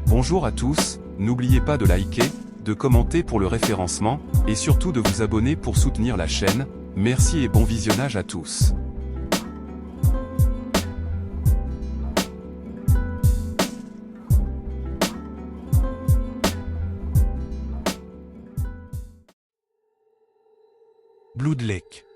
Bonjour à tous, n'oubliez pas de liker, de commenter pour le référencement, et surtout de vous abonner pour soutenir la chaîne. Merci et bon visionnage à tous. Blood Lake.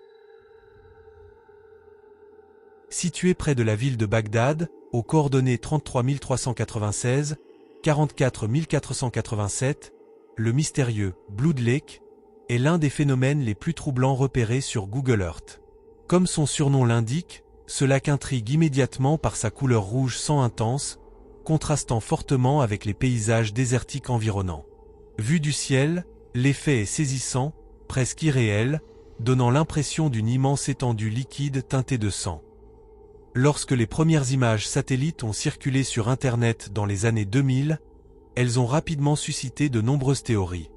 Situé près de la ville de Bagdad, aux coordonnées 33 396, 44 487, le mystérieux Blood Lake est l'un des phénomènes les plus troublants repérés sur Google Earth. Comme son surnom l'indique, ce lac intrigue immédiatement par sa couleur rouge sang intense, contrastant fortement avec les paysages désertiques environnants. Vu du ciel, l'effet est saisissant, presque irréel, donnant l'impression d'une immense étendue liquide teintée de sang. Lorsque les premières images satellites ont circulé sur Internet dans les années 2000, elles ont rapidement suscité de nombreuses théories.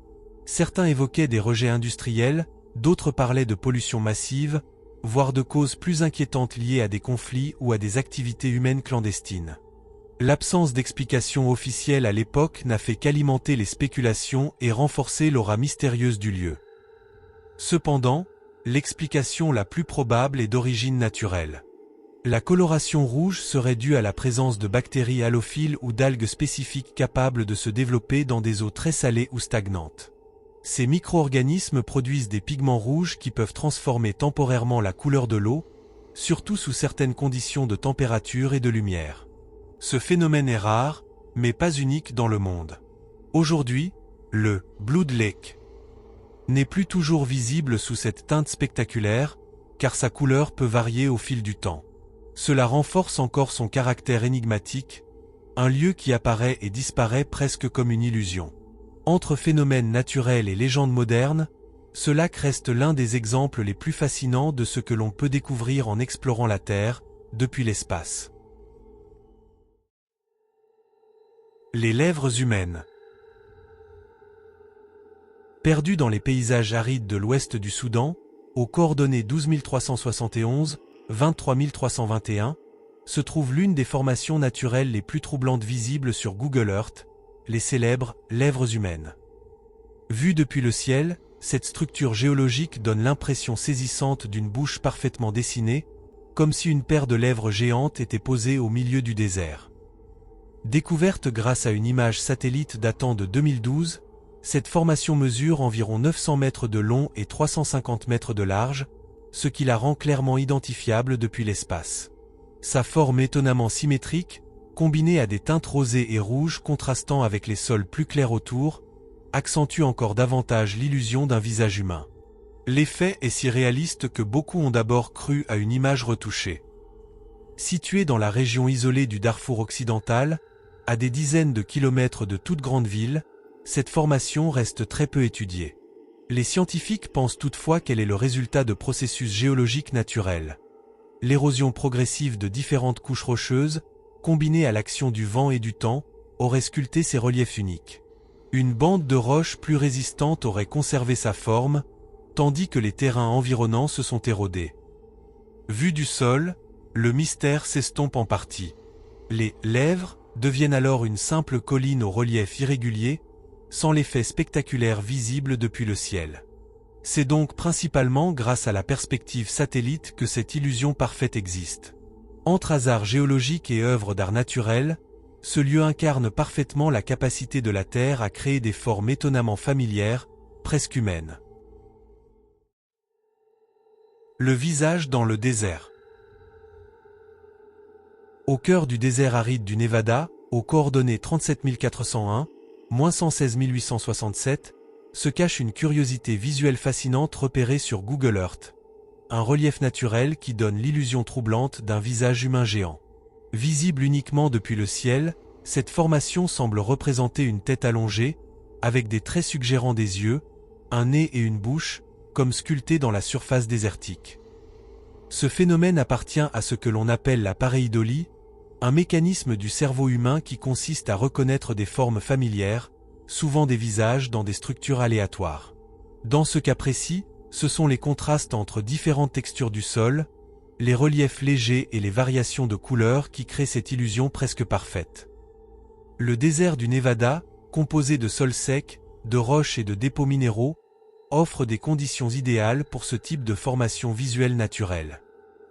Certains évoquaient des rejets industriels, d'autres parlaient de pollution massive, voire de causes plus inquiétantes liées à des conflits ou à des activités humaines clandestines. L'absence d'explication officielle à l'époque n'a fait qu'alimenter les spéculations et renforcer l'aura mystérieuse du lieu. Cependant, l'explication la plus probable est d'origine naturelle. La coloration rouge serait due à la présence de bactéries halophiles ou d'algues spécifiques capables de se développer dans des eaux très salées ou stagnantes. Ces micro-organismes produisent des pigments rouges qui peuvent transformer temporairement la couleur de l'eau, surtout sous certaines conditions de température et de lumière. Ce phénomène est rare, mais pas unique dans le monde. Aujourd'hui, le Blood Lake n'est plus toujours visible sous cette teinte spectaculaire, car sa couleur peut varier au fil du temps. Cela renforce encore son caractère énigmatique, un lieu qui apparaît et disparaît presque comme une illusion. Entre phénomènes naturels et légendes modernes, ce lac reste l'un des exemples les plus fascinants de ce que l'on peut découvrir en explorant la Terre, depuis l'espace. Les lèvres humaines. Perdues dans les paysages arides de l'ouest du Soudan, aux coordonnées 12 371, 23 321, se trouve l'une des formations naturelles les plus troublantes visibles sur Google Earth, les célèbres lèvres humaines. Vue depuis le ciel, cette structure géologique donne l'impression saisissante d'une bouche parfaitement dessinée, comme si une paire de lèvres géantes était posée au milieu du désert. Découverte grâce à une image satellite datant de 2012, cette formation mesure environ 900 mètres de long et 350 mètres de large, ce qui la rend clairement identifiable depuis l'espace. Sa forme étonnamment symétrique, combinée à des teintes rosées et rouges contrastant avec les sols plus clairs autour, accentue encore davantage l'illusion d'un visage humain. L'effet est si réaliste que beaucoup ont d'abord cru à une image retouchée. Située dans la région isolée du Darfour occidental, à des dizaines de kilomètres de toute grande ville, cette formation reste très peu étudiée. Les scientifiques pensent toutefois qu'elle est le résultat de processus géologiques naturels. L'érosion progressive de différentes couches rocheuses, combinée à l'action du vent et du temps, aurait sculpté ces reliefs uniques. Une bande de roches plus résistante aurait conservé sa forme, tandis que les terrains environnants se sont érodés. Vu du sol, le mystère s'estompe en partie. Les lèvres deviennent alors une simple colline au relief irrégulier, sans l'effet spectaculaire visible depuis le ciel. C'est donc principalement grâce à la perspective satellite que cette illusion parfaite existe. Entre hasard géologique et œuvre d'art naturel, ce lieu incarne parfaitement la capacité de la Terre à créer des formes étonnamment familières, presque humaines. Le visage dans le désert. Au cœur du désert aride du Nevada, aux coordonnées 37 401, -116 867, se cache une curiosité visuelle fascinante repérée sur Google Earth. Un relief naturel qui donne l'illusion troublante d'un visage humain géant. Visible uniquement depuis le ciel, cette formation semble représenter une tête allongée, avec des traits suggérant des yeux, un nez et une bouche, comme sculptés dans la surface désertique. Ce phénomène appartient à ce que l'on appelle la pareidolie, un mécanisme du cerveau humain qui consiste à reconnaître des formes familières, souvent des visages dans des structures aléatoires. Dans ce cas précis, ce sont les contrastes entre différentes textures du sol, les reliefs légers et les variations de couleurs qui créent cette illusion presque parfaite. Le désert du Nevada, composé de sols secs, de roches et de dépôts minéraux, offre des conditions idéales pour ce type de formation visuelle naturelle.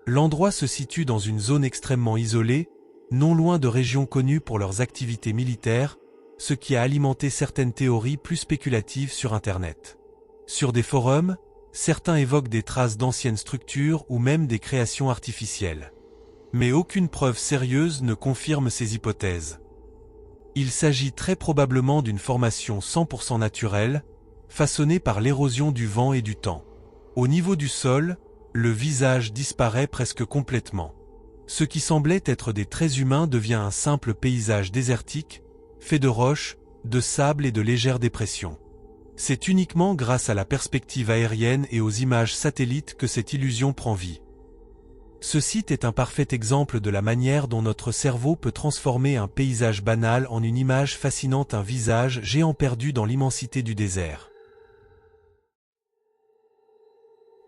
L'endroit se situe dans une zone extrêmement isolée, non loin de régions connues pour leurs activités militaires, ce qui a alimenté certaines théories plus spéculatives sur Internet. Sur des forums, certains évoquent des traces d'anciennes structures ou même des créations artificielles. Mais aucune preuve sérieuse ne confirme ces hypothèses. Il s'agit très probablement d'une formation 100% naturelle, façonnée par l'érosion du vent et du temps. Au niveau du sol, le visage disparaît presque complètement. Ce qui semblait être des traits humains devient un simple paysage désertique, fait de roches, de sable et de légères dépressions. C'est uniquement grâce à la perspective aérienne et aux images satellites que cette illusion prend vie. Ce site est un parfait exemple de la manière dont notre cerveau peut transformer un paysage banal en une image fascinante, un visage géant perdu dans l'immensité du désert.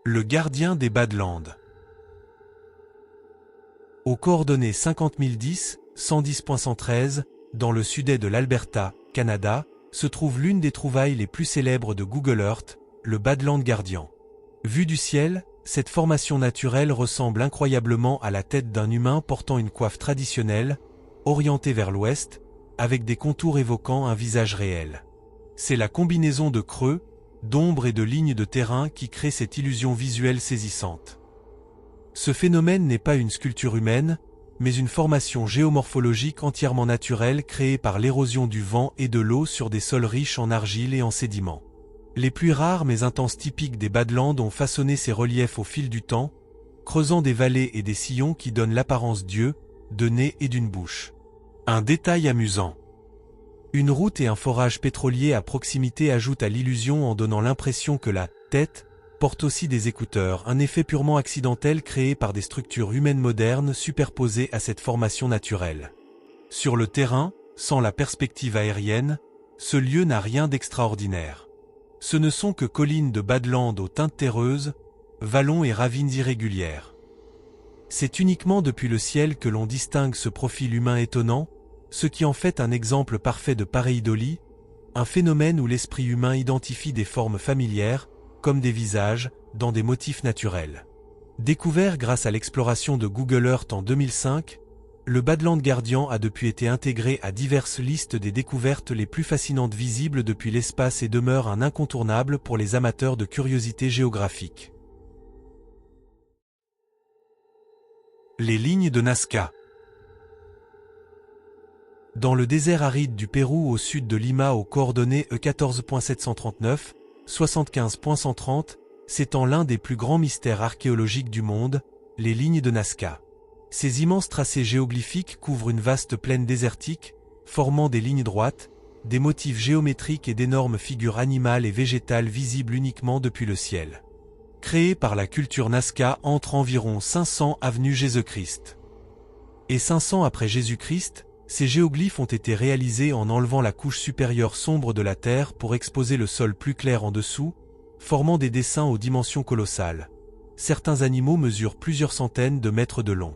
Le gardien des Badlands. Aux coordonnées 50010, 110.113, dans le sud-est de l'Alberta, Canada, se trouve l'une des trouvailles les plus célèbres de Google Earth, le Badland Guardian. Vue du ciel, cette formation naturelle ressemble incroyablement à la tête d'un humain portant une coiffe traditionnelle, orientée vers l'ouest, avec des contours évoquant un visage réel. C'est la combinaison de creux, d'ombres et de lignes de terrain qui crée cette illusion visuelle saisissante. Ce phénomène n'est pas une sculpture humaine, mais une formation géomorphologique entièrement naturelle créée par l'érosion du vent et de l'eau sur des sols riches en argile et en sédiments. Les pluies rares mais intenses typiques des Badlands ont façonné ces reliefs au fil du temps, creusant des vallées et des sillons qui donnent l'apparence d'yeux, de nez et d'une bouche. Un détail amusant. Une route et un forage pétrolier à proximité ajoutent à l'illusion en donnant l'impression que la tête porte aussi des écouteurs, un effet purement accidentel créé par des structures humaines modernes superposées à cette formation naturelle. Sur le terrain, sans la perspective aérienne, ce lieu n'a rien d'extraordinaire. Ce ne sont que collines de Badlands aux teintes terreuses, vallons et ravines irrégulières. C'est uniquement depuis le ciel que l'on distingue ce profil humain étonnant, ce qui en fait un exemple parfait de pareidolie, un phénomène où l'esprit humain identifie des formes familières, comme des visages, dans des motifs naturels. Découvert grâce à l'exploration de Google Earth en 2005, le Badland Guardian a depuis été intégré à diverses listes des découvertes les plus fascinantes visibles depuis l'espace et demeure un incontournable pour les amateurs de curiosité géographique. Les lignes de Nazca. Dans le désert aride du Pérou au sud de Lima aux coordonnées E14.739, 75.130, s'étend l'un des plus grands mystères archéologiques du monde, les lignes de Nazca. Ces immenses tracés géoglyphiques couvrent une vaste plaine désertique, formant des lignes droites, des motifs géométriques et d'énormes figures animales et végétales visibles uniquement depuis le ciel. Créés par la culture Nazca entre environ 500 avenue Jésus-Christ. Et 500 après Jésus-Christ, ces géoglyphes ont été réalisés en enlevant la couche supérieure sombre de la terre pour exposer le sol plus clair en dessous, formant des dessins aux dimensions colossales. Certains animaux mesurent plusieurs centaines de mètres de long.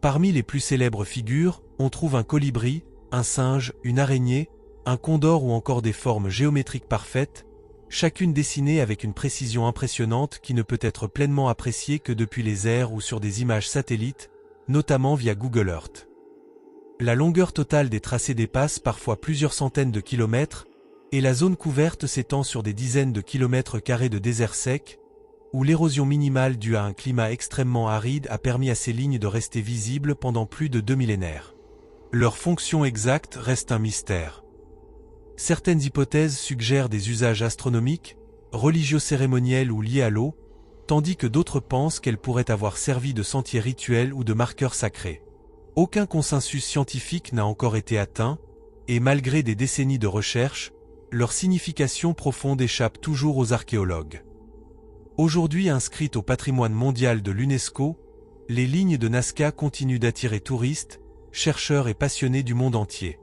Parmi les plus célèbres figures, on trouve un colibri, un singe, une araignée, un condor ou encore des formes géométriques parfaites, chacune dessinée avec une précision impressionnante qui ne peut être pleinement appréciée que depuis les airs ou sur des images satellites, notamment via Google Earth. La longueur totale des tracés dépasse parfois plusieurs centaines de kilomètres, et la zone couverte s'étend sur des dizaines de kilomètres carrés de désert sec, où l'érosion minimale due à un climat extrêmement aride a permis à ces lignes de rester visibles pendant plus de 2 millénaires. Leur fonction exacte reste un mystère. Certaines hypothèses suggèrent des usages astronomiques, religio-cérémoniels ou liés à l'eau, tandis que d'autres pensent qu'elles pourraient avoir servi de sentiers rituels ou de marqueurs sacrés. Aucun consensus scientifique n'a encore été atteint, et malgré des décennies de recherche, leur signification profonde échappe toujours aux archéologues. Aujourd'hui inscrites au patrimoine mondial de l'UNESCO, les lignes de Nazca continuent d'attirer touristes, chercheurs et passionnés du monde entier.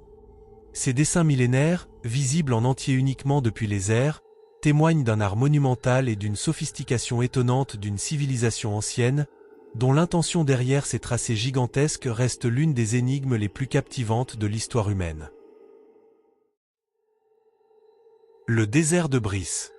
Ces dessins millénaires, visibles en entier uniquement depuis les airs, témoignent d'un art monumental et d'une sophistication étonnante d'une civilisation ancienne, dont l'intention derrière ces tracés gigantesques reste l'une des énigmes les plus captivantes de l'histoire humaine. Le désert de Brice.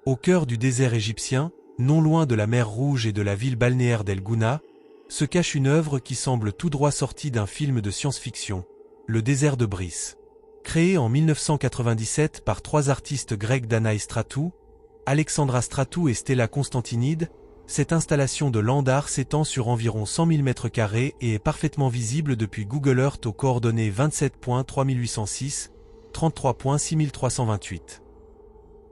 Au cœur du désert égyptien, non loin de la mer Rouge et de la ville balnéaire d'El Gouna, se cache une œuvre qui semble tout droit sortie d'un film de science-fiction, le désert de Brice. Créé en 1997 par trois artistes grecs Danaï Stratou, Alexandra Stratou et Stella Constantinide, cette installation de land art s'étend sur environ 100 000 m² et est parfaitement visible depuis Google Earth aux coordonnées 27.3806, 33.6328.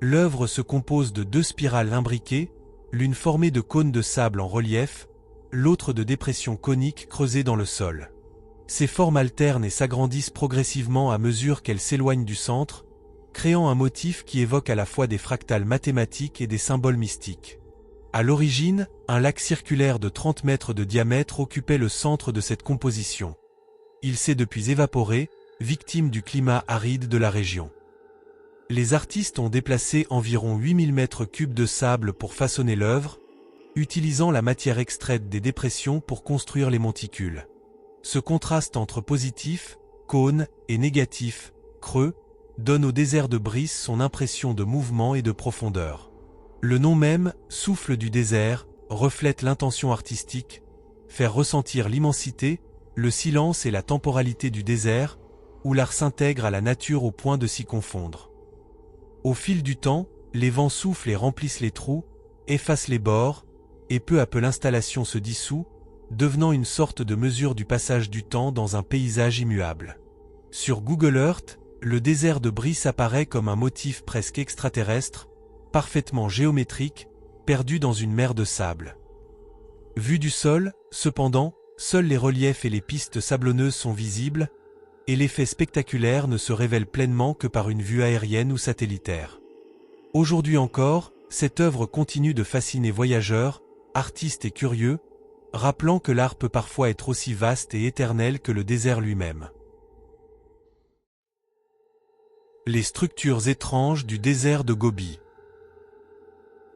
L'œuvre se compose de deux spirales imbriquées, l'une formée de cônes de sable en relief, l'autre de dépressions coniques creusées dans le sol. Ces formes alternent et s'agrandissent progressivement à mesure qu'elles s'éloignent du centre, créant un motif qui évoque à la fois des fractales mathématiques et des symboles mystiques. À l'origine, un lac circulaire de 30 mètres de diamètre occupait le centre de cette composition. Il s'est depuis évaporé, victime du climat aride de la région. Les artistes ont déplacé environ 8000 mètres cubes de sable pour façonner l'œuvre, utilisant la matière extraite des dépressions pour construire les monticules. Ce contraste entre positif, cône, et négatif, creux, donne au désert de Brice son impression de mouvement et de profondeur. Le nom même, souffle du désert, reflète l'intention artistique, faire ressentir l'immensité, le silence et la temporalité du désert, où l'art s'intègre à la nature au point de s'y confondre. Au fil du temps, les vents soufflent et remplissent les trous, effacent les bords, et peu à peu l'installation se dissout, devenant une sorte de mesure du passage du temps dans un paysage immuable. Sur Google Earth, le désert de Brice apparaît comme un motif presque extraterrestre, parfaitement géométrique, perdu dans une mer de sable. Vu du sol, cependant, seuls les reliefs et les pistes sablonneuses sont visibles, et l'effet spectaculaire ne se révèle pleinement que par une vue aérienne ou satellitaire. Aujourd'hui encore, cette œuvre continue de fasciner voyageurs, artistes et curieux, rappelant que l'art peut parfois être aussi vaste et éternel que le désert lui-même. Les structures étranges du désert de Gobi.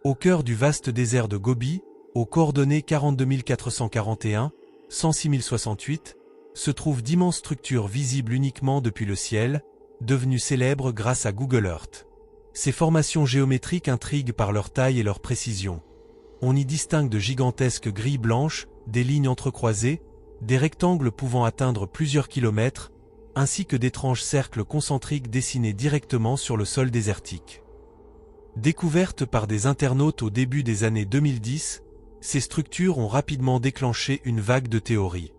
Au cœur du vaste désert de Gobi, aux coordonnées 42 441, 106 068, se trouvent d'immenses structures visibles uniquement depuis le ciel, devenues célèbres grâce à Google Earth. Ces formations géométriques intriguent par leur taille et leur précision. On y distingue de gigantesques grilles blanches, des lignes entrecroisées, des rectangles pouvant atteindre plusieurs kilomètres, ainsi que d'étranges cercles concentriques dessinés directement sur le sol désertique. Découvertes par des internautes au début des années 2010, ces structures ont rapidement déclenché une vague de théories.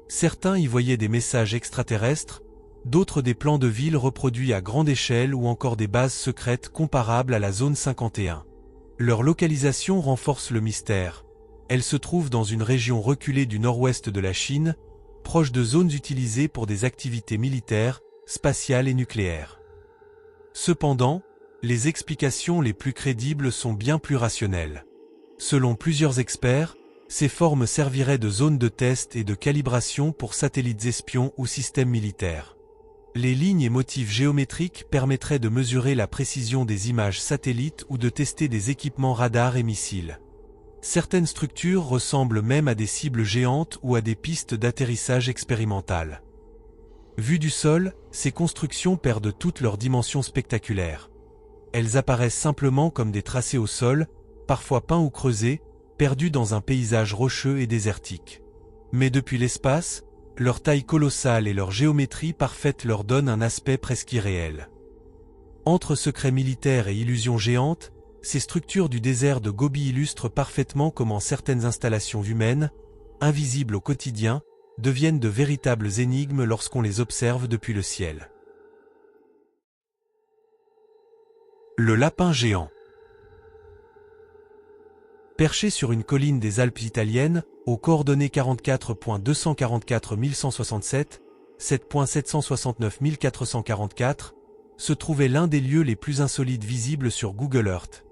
Certains y voyaient des messages extraterrestres, d'autres des plans de villes reproduits à grande échelle ou encore des bases secrètes comparables à la zone 51. Leur localisation renforce le mystère. Elles se trouvent dans une région reculée du nord-ouest de la Chine, proche de zones utilisées pour des activités militaires, spatiales et nucléaires. Cependant, les explications les plus crédibles sont bien plus rationnelles. Selon plusieurs experts, ces formes serviraient de zones de test et de calibration pour satellites espions ou systèmes militaires. Les lignes et motifs géométriques permettraient de mesurer la précision des images satellites ou de tester des équipements radars et missiles. Certaines structures ressemblent même à des cibles géantes ou à des pistes d'atterrissage expérimentales. Vues du sol, ces constructions perdent toute leur dimension spectaculaire. Elles apparaissent simplement comme des tracés au sol, parfois peints ou creusés, perdus dans un paysage rocheux et désertique. Mais depuis l'espace, leur taille colossale et leur géométrie parfaite leur donnent un aspect presque irréel. Entre secrets militaires et illusions géantes, ces structures du désert de Gobi illustrent parfaitement comment certaines installations humaines, invisibles au quotidien, deviennent de véritables énigmes lorsqu'on les observe depuis le ciel. Le lapin géant. Perché sur une colline des Alpes italiennes, aux coordonnées 44.244 167, 7.769 444, se trouvait l'un des lieux les plus insolites visibles sur Google Earth.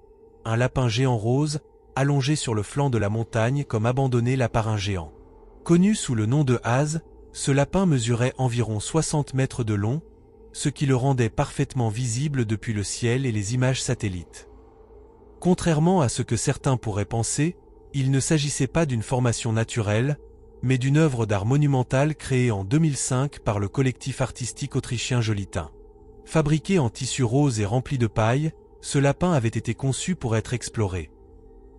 Un lapin géant rose, allongé sur le flanc de la montagne comme abandonné là par un géant. Connu sous le nom de hase, ce lapin mesurait environ 60 mètres de long, ce qui le rendait parfaitement visible depuis le ciel et les images satellites. Contrairement à ce que certains pourraient penser, il ne s'agissait pas d'une formation naturelle, mais d'une œuvre d'art monumentale créée en 2005 par le collectif artistique autrichien Jolitin. Fabriqué en tissu rose et rempli de paille, ce lapin avait été conçu pour être exploré.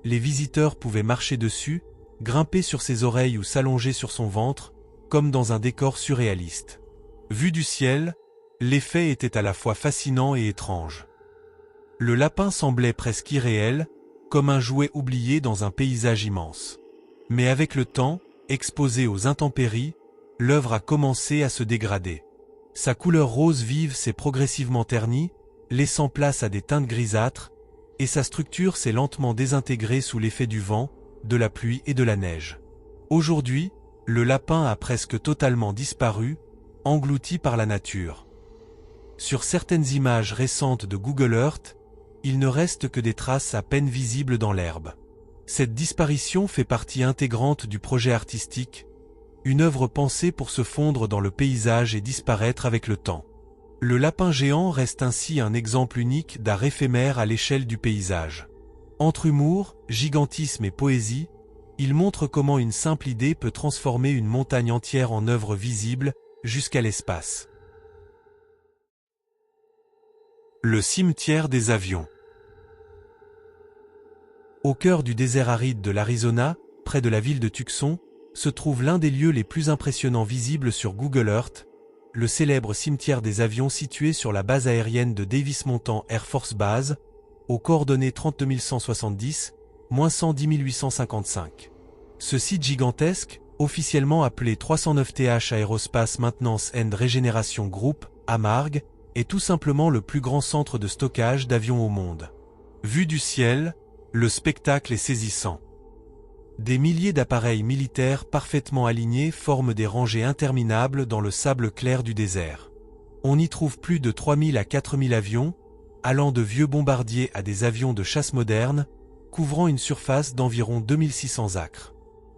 Les visiteurs pouvaient marcher dessus, grimper sur ses oreilles ou s'allonger sur son ventre, comme dans un décor surréaliste. Vu du ciel, l'effet était à la fois fascinant et étrange. Le lapin semblait presque irréel, comme un jouet oublié dans un paysage immense. Mais avec le temps, exposé aux intempéries, l'œuvre a commencé à se dégrader. Sa couleur rose vive s'est progressivement ternie, laissant place à des teintes grisâtres, et sa structure s'est lentement désintégrée sous l'effet du vent, de la pluie et de la neige. Aujourd'hui, le lapin a presque totalement disparu, englouti par la nature. Sur certaines images récentes de Google Earth, il ne reste que des traces à peine visibles dans l'herbe. Cette disparition fait partie intégrante du projet artistique, une œuvre pensée pour se fondre dans le paysage et disparaître avec le temps. Le lapin géant reste ainsi un exemple unique d'art éphémère à l'échelle du paysage. Entre humour, gigantisme et poésie, il montre comment une simple idée peut transformer une montagne entière en œuvre visible, jusqu'à l'espace. Le cimetière des avions. Au cœur du désert aride de l'Arizona, près de la ville de Tucson, se trouve l'un des lieux les plus impressionnants visibles sur Google Earth, le célèbre cimetière des avions situé sur la base aérienne de Davis-Monthan Air Force Base, aux coordonnées 32170, -110 855. Ce site gigantesque, officiellement appelé 309th Aerospace Maintenance and Regeneration Group, AMARG, est tout simplement le plus grand centre de stockage d'avions au monde. Vu du ciel, le spectacle est saisissant. Des milliers d'appareils militaires parfaitement alignés forment des rangées interminables dans le sable clair du désert. On y trouve plus de 3000 à 4000 avions, allant de vieux bombardiers à des avions de chasse modernes, couvrant une surface d'environ 2600 acres.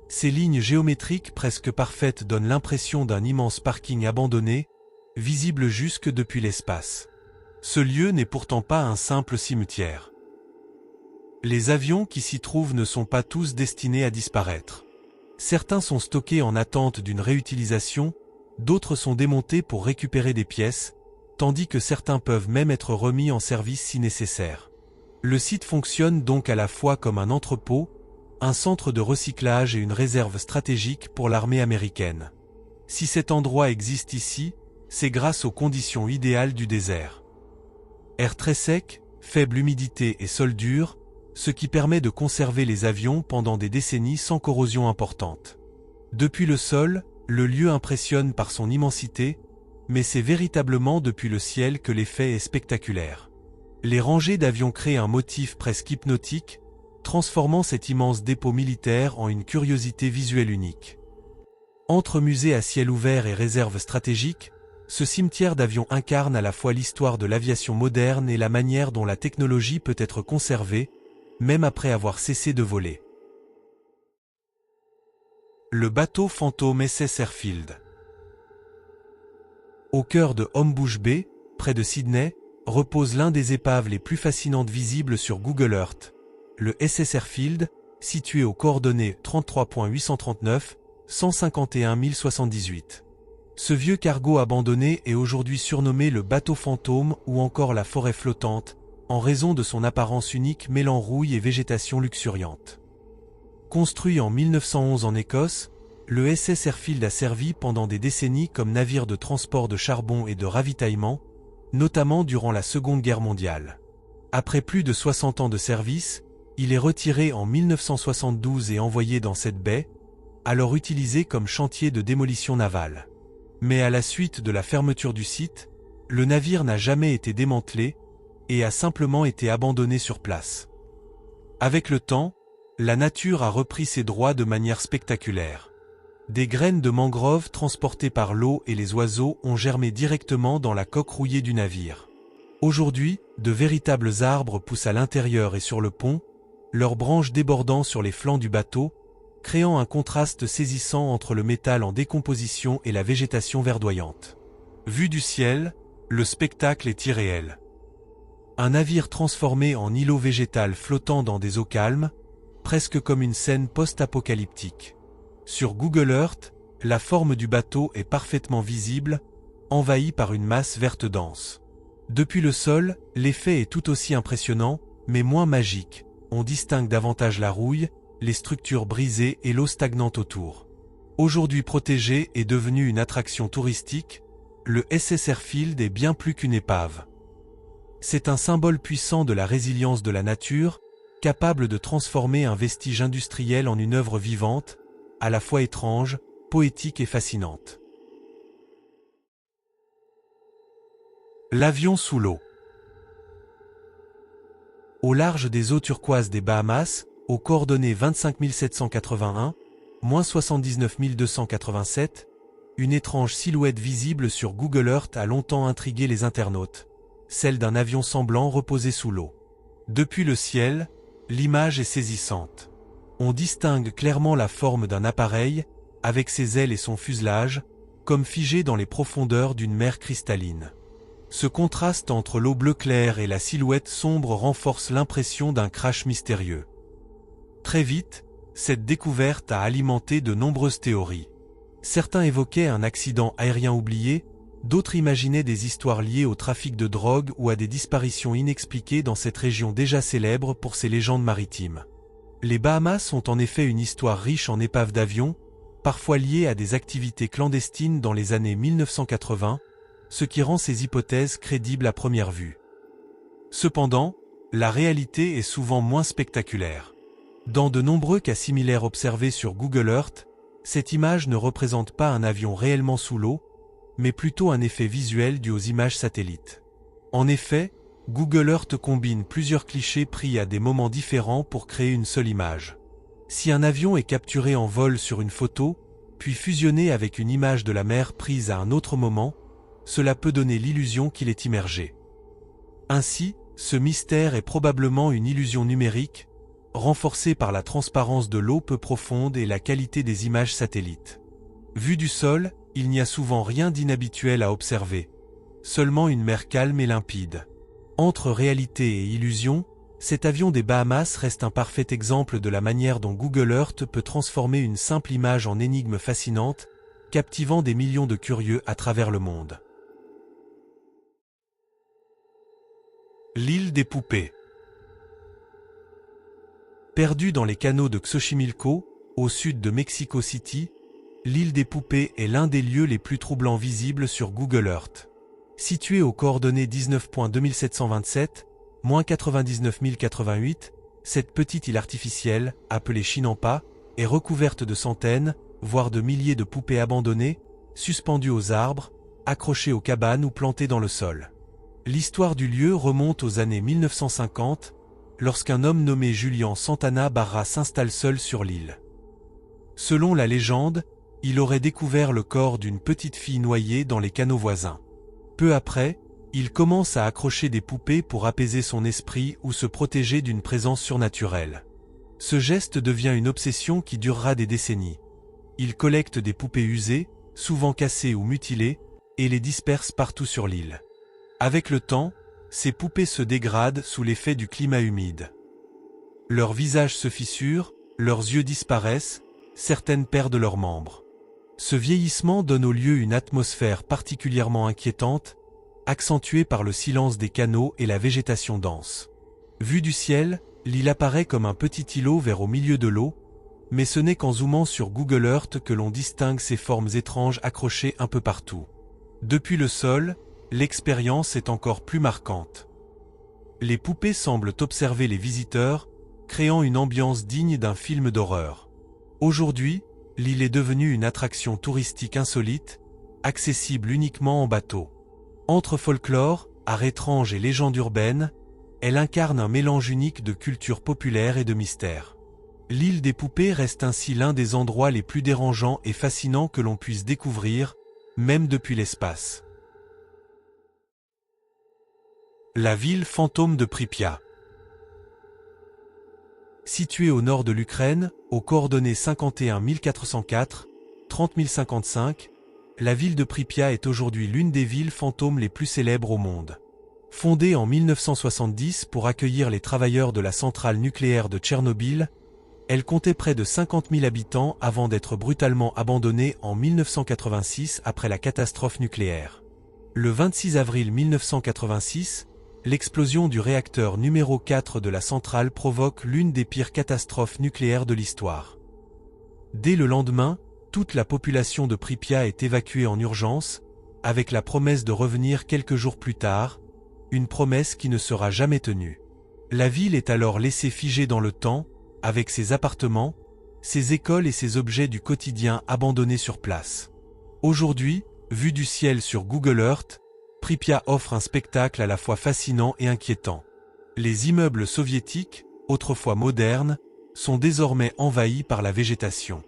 Ces lignes géométriques presque parfaites donnent l'impression d'un immense parking abandonné, visible jusque depuis l'espace. Ce lieu n'est pourtant pas un simple cimetière. Les avions qui s'y trouvent ne sont pas tous destinés à disparaître. Certains sont stockés en attente d'une réutilisation, d'autres sont démontés pour récupérer des pièces, tandis que certains peuvent même être remis en service si nécessaire. Le site fonctionne donc à la fois comme un entrepôt, un centre de recyclage et une réserve stratégique pour l'armée américaine. Si cet endroit existe ici, c'est grâce aux conditions idéales du désert. Air très sec, faible humidité et sol dur, ce qui permet de conserver les avions pendant des décennies sans corrosion importante. Depuis le sol, le lieu impressionne par son immensité, mais c'est véritablement depuis le ciel que l'effet est spectaculaire. Les rangées d'avions créent un motif presque hypnotique, transformant cet immense dépôt militaire en une curiosité visuelle unique. Entre musée à ciel ouvert et réserve stratégique, ce cimetière d'avions incarne à la fois l'histoire de l'aviation moderne et la manière dont la technologie peut être conservée, même après avoir cessé de voler. Le bateau fantôme SS Airfield. Au cœur de Homebush Bay, près de Sydney, repose l'un des épaves les plus fascinantes visibles sur Google Earth, le SS Airfield, situé aux coordonnées 33.839, 151 078. Ce vieux cargo abandonné est aujourd'hui surnommé le bateau fantôme ou encore la forêt flottante, en raison de son apparence unique mêlant rouille et végétation luxuriante. Construit en 1911 en Écosse, le SS Airfield a servi pendant des décennies comme navire de transport de charbon et de ravitaillement, notamment durant la Seconde Guerre mondiale. Après plus de 60 ans de service, il est retiré en 1972 et envoyé dans cette baie, alors utilisée comme chantier de démolition navale. Mais à la suite de la fermeture du site, le navire n'a jamais été démantelé et a simplement été abandonné sur place. Avec le temps, la nature a repris ses droits de manière spectaculaire. Des graines de mangrove transportées par l'eau et les oiseaux ont germé directement dans la coque rouillée du navire. Aujourd'hui, de véritables arbres poussent à l'intérieur et sur le pont, leurs branches débordant sur les flancs du bateau, créant un contraste saisissant entre le métal en décomposition et la végétation verdoyante. Vu du ciel, le spectacle est irréel. Un navire transformé en îlot végétal flottant dans des eaux calmes, presque comme une scène post-apocalyptique. Sur Google Earth, la forme du bateau est parfaitement visible, envahie par une masse verte dense. Depuis le sol, l'effet est tout aussi impressionnant, mais moins magique. On distingue davantage la rouille, les structures brisées et l'eau stagnante autour. Aujourd'hui protégé et devenu une attraction touristique, le SSR Field est bien plus qu'une épave. C'est un symbole puissant de la résilience de la nature, capable de transformer un vestige industriel en une œuvre vivante, à la fois étrange, poétique et fascinante. L'avion sous l'eau. Au large des eaux turquoises des Bahamas, aux coordonnées 25 781, moins 79 287, une étrange silhouette visible sur Google Earth a longtemps intrigué les internautes, celle d'un avion semblant reposer sous l'eau. Depuis le ciel, l'image est saisissante. On distingue clairement la forme d'un appareil, avec ses ailes et son fuselage, comme figé dans les profondeurs d'une mer cristalline. Ce contraste entre l'eau bleu clair et la silhouette sombre renforce l'impression d'un crash mystérieux. Très vite, cette découverte a alimenté de nombreuses théories. Certains évoquaient un accident aérien oublié, d'autres imaginaient des histoires liées au trafic de drogue ou à des disparitions inexpliquées dans cette région déjà célèbre pour ses légendes maritimes. Les Bahamas ont en effet une histoire riche en épaves d'avions, parfois liées à des activités clandestines dans les années 1980, ce qui rend ces hypothèses crédibles à première vue. Cependant, la réalité est souvent moins spectaculaire. Dans de nombreux cas similaires observés sur Google Earth, cette image ne représente pas un avion réellement sous l'eau, mais plutôt un effet visuel dû aux images satellites. En effet, Google Earth combine plusieurs clichés pris à des moments différents pour créer une seule image. Si un avion est capturé en vol sur une photo, puis fusionné avec une image de la mer prise à un autre moment, cela peut donner l'illusion qu'il est immergé. Ainsi, ce mystère est probablement une illusion numérique, renforcée par la transparence de l'eau peu profonde et la qualité des images satellites. Vu du sol, il n'y a souvent rien d'inhabituel à observer, seulement une mer calme et limpide. Entre réalité et illusion, cet avion des Bahamas reste un parfait exemple de la manière dont Google Earth peut transformer une simple image en énigme fascinante, captivant des millions de curieux à travers le monde. L'île des poupées. Perdue dans les canaux de Xochimilco, au sud de Mexico City, l'île des poupées est l'un des lieux les plus troublants visibles sur Google Earth. Située aux coordonnées 19.2727, moins 99 088, cette petite île artificielle, appelée Chinampa, est recouverte de centaines, voire de milliers de poupées abandonnées, suspendues aux arbres, accrochées aux cabanes ou plantées dans le sol. L'histoire du lieu remonte aux années 1950, lorsqu'un homme nommé Julian Santana Barra s'installe seul sur l'île. Selon la légende, il aurait découvert le corps d'une petite fille noyée dans les canaux voisins. Peu après, il commence à accrocher des poupées pour apaiser son esprit ou se protéger d'une présence surnaturelle. Ce geste devient une obsession qui durera des décennies. Il collecte des poupées usées, souvent cassées ou mutilées, et les disperse partout sur l'île. Avec le temps, ces poupées se dégradent sous l'effet du climat humide. Leurs visages se fissurent, leurs yeux disparaissent, certaines perdent leurs membres. Ce vieillissement donne au lieu une atmosphère particulièrement inquiétante, accentuée par le silence des canaux et la végétation dense. Vue du ciel, l'île apparaît comme un petit îlot vert au milieu de l'eau, mais ce n'est qu'en zoomant sur Google Earth que l'on distingue ces formes étranges accrochées un peu partout. Depuis le sol, l'expérience est encore plus marquante. Les poupées semblent observer les visiteurs, créant une ambiance digne d'un film d'horreur. Aujourd'hui, l'île est devenue une attraction touristique insolite, accessible uniquement en bateau. Entre folklore, art étrange et légende urbaine, elle incarne un mélange unique de culture populaire et de mystère. L'île des poupées reste ainsi l'un des endroits les plus dérangeants et fascinants que l'on puisse découvrir, même depuis l'espace. La ville fantôme de Pripyat. Située au nord de l'Ukraine, aux coordonnées 51 404, 30 055, la ville de Pripyat est aujourd'hui l'une des villes fantômes les plus célèbres au monde. Fondée en 1970 pour accueillir les travailleurs de la centrale nucléaire de Tchernobyl, elle comptait près de 50 000 habitants avant d'être brutalement abandonnée en 1986 après la catastrophe nucléaire. Le 26 avril 1986, l'explosion du réacteur numéro 4 de la centrale provoque l'une des pires catastrophes nucléaires de l'histoire. Dès le lendemain, toute la population de Pripyat est évacuée en urgence, avec la promesse de revenir quelques jours plus tard, une promesse qui ne sera jamais tenue. La ville est alors laissée figée dans le temps, avec ses appartements, ses écoles et ses objets du quotidien abandonnés sur place. Aujourd'hui, vue du ciel sur Google Earth, Pripyat offre un spectacle à la fois fascinant et inquiétant. Les immeubles soviétiques, autrefois modernes, sont désormais envahis par la végétation.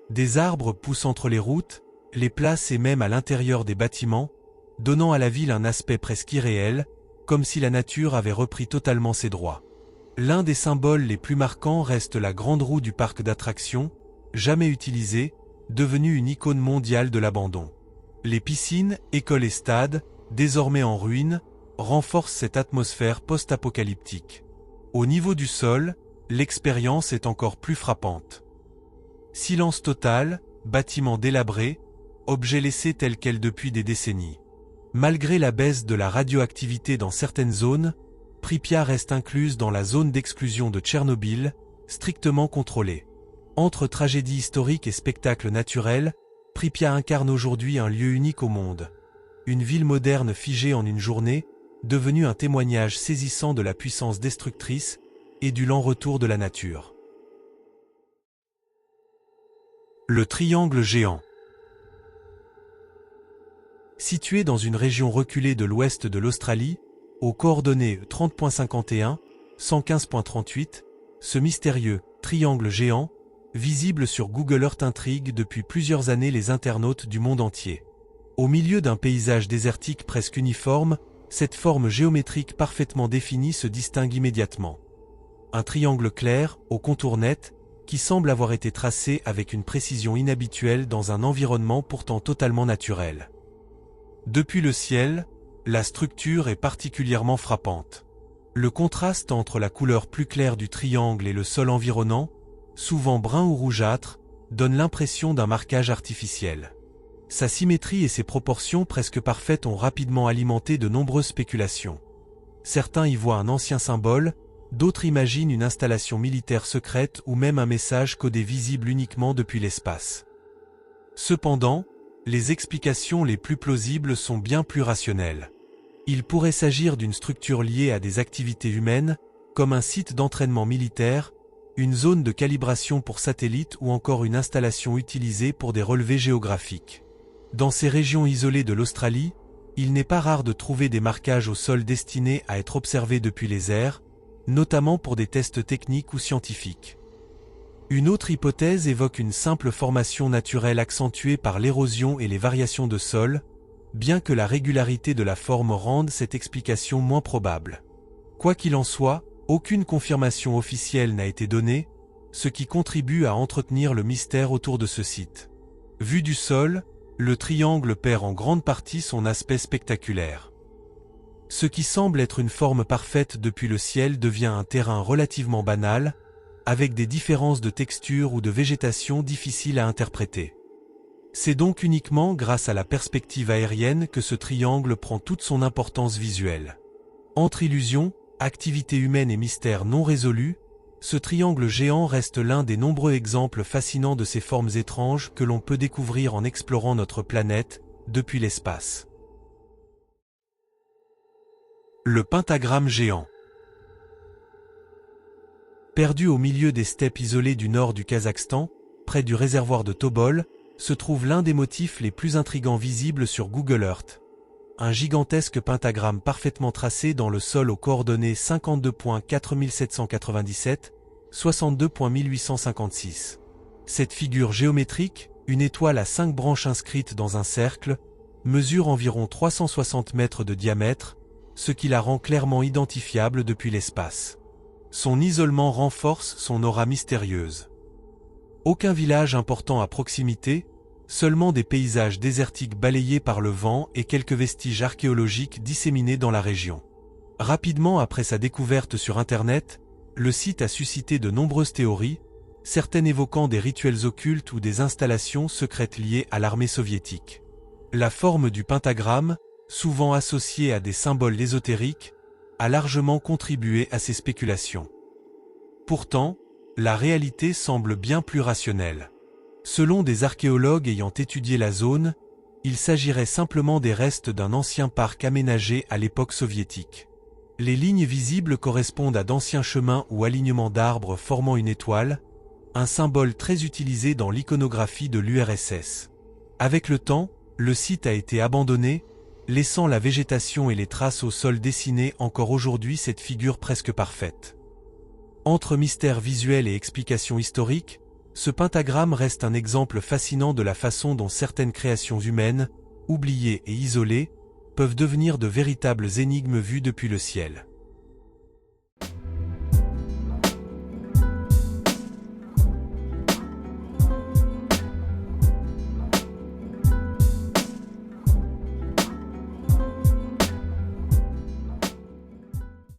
Des arbres poussent entre les routes, les places et même à l'intérieur des bâtiments, donnant à la ville un aspect presque irréel, comme si la nature avait repris totalement ses droits. L'un des symboles les plus marquants reste la grande roue du parc d'attractions, jamais utilisée, devenue une icône mondiale de l'abandon. Les piscines, écoles et stades, désormais en ruine, renforcent cette atmosphère post-apocalyptique. Au niveau du sol, l'expérience est encore plus frappante. Silence total, bâtiments délabrés, objets laissés tels quels depuis des décennies. Malgré la baisse de la radioactivité dans certaines zones, Pripyat reste incluse dans la zone d'exclusion de Tchernobyl, strictement contrôlée. Entre tragédie historique et spectacle naturel, Pripyat incarne aujourd'hui un lieu unique au monde. Une ville moderne figée en une journée, devenue un témoignage saisissant de la puissance destructrice et du lent retour de la nature. Le triangle géant. Situé dans une région reculée de l'ouest de l'Australie, aux coordonnées 30.51, 115.38, ce mystérieux triangle géant, visible sur Google Earth, intrigue depuis plusieurs années les internautes du monde entier. Au milieu d'un paysage désertique presque uniforme, cette forme géométrique parfaitement définie se distingue immédiatement. Un triangle clair, au contour net, qui semble avoir été tracé avec une précision inhabituelle dans un environnement pourtant totalement naturel. Depuis le ciel, la structure est particulièrement frappante. Le contraste entre la couleur plus claire du triangle et le sol environnant, souvent brun ou rougeâtre, donne l'impression d'un marquage artificiel. Sa symétrie et ses proportions presque parfaites ont rapidement alimenté de nombreuses spéculations. Certains y voient un ancien symbole, d'autres imaginent une installation militaire secrète ou même un message codé visible uniquement depuis l'espace. Cependant, les explications les plus plausibles sont bien plus rationnelles. Il pourrait s'agir d'une structure liée à des activités humaines, comme un site d'entraînement militaire, une zone de calibration pour satellites ou encore une installation utilisée pour des relevés géographiques. Dans ces régions isolées de l'Australie, il n'est pas rare de trouver des marquages au sol destinés à être observés depuis les airs, notamment pour des tests techniques ou scientifiques. Une autre hypothèse évoque une simple formation naturelle accentuée par l'érosion et les variations de sol, bien que la régularité de la forme rende cette explication moins probable. Quoi qu'il en soit, aucune confirmation officielle n'a été donnée, ce qui contribue à entretenir le mystère autour de ce site. Vu du sol, le triangle perd en grande partie son aspect spectaculaire. Ce qui semble être une forme parfaite depuis le ciel devient un terrain relativement banal, avec des différences de texture ou de végétation difficiles à interpréter. C'est donc uniquement grâce à la perspective aérienne que ce triangle prend toute son importance visuelle. Entre illusions, activité humaine et mystères non résolus, ce triangle géant reste l'un des nombreux exemples fascinants de ces formes étranges que l'on peut découvrir en explorant notre planète depuis l'espace. Le pentagramme géant. Perdu au milieu des steppes isolées du nord du Kazakhstan, près du réservoir de Tobol, se trouve l'un des motifs les plus intrigants visibles sur Google Earth. Un gigantesque pentagramme parfaitement tracé dans le sol aux coordonnées 52.4797, 62.1856. Cette figure géométrique, une étoile à 5 branches inscrite dans un cercle, mesure environ 360 mètres de diamètre, ce qui la rend clairement identifiable depuis l'espace. Son isolement renforce son aura mystérieuse. Aucun village important à proximité, seulement des paysages désertiques balayés par le vent et quelques vestiges archéologiques disséminés dans la région. Rapidement après sa découverte sur Internet, le site a suscité de nombreuses théories, certaines évoquant des rituels occultes ou des installations secrètes liées à l'armée soviétique. La forme du pentagramme, souvent associé à des symboles ésotériques, a largement contribué à ces spéculations. Pourtant, la réalité semble bien plus rationnelle. Selon des archéologues ayant étudié la zone, il s'agirait simplement des restes d'un ancien parc aménagé à l'époque soviétique. Les lignes visibles correspondent à d'anciens chemins ou alignements d'arbres formant une étoile, un symbole très utilisé dans l'iconographie de l'URSS. Avec le temps, le site a été abandonné, laissant la végétation et les traces au sol dessiner encore aujourd'hui cette figure presque parfaite. Entre mystère visuel et explication historique, ce pentagramme reste un exemple fascinant de la façon dont certaines créations humaines, oubliées et isolées, peuvent devenir de véritables énigmes vues depuis le ciel.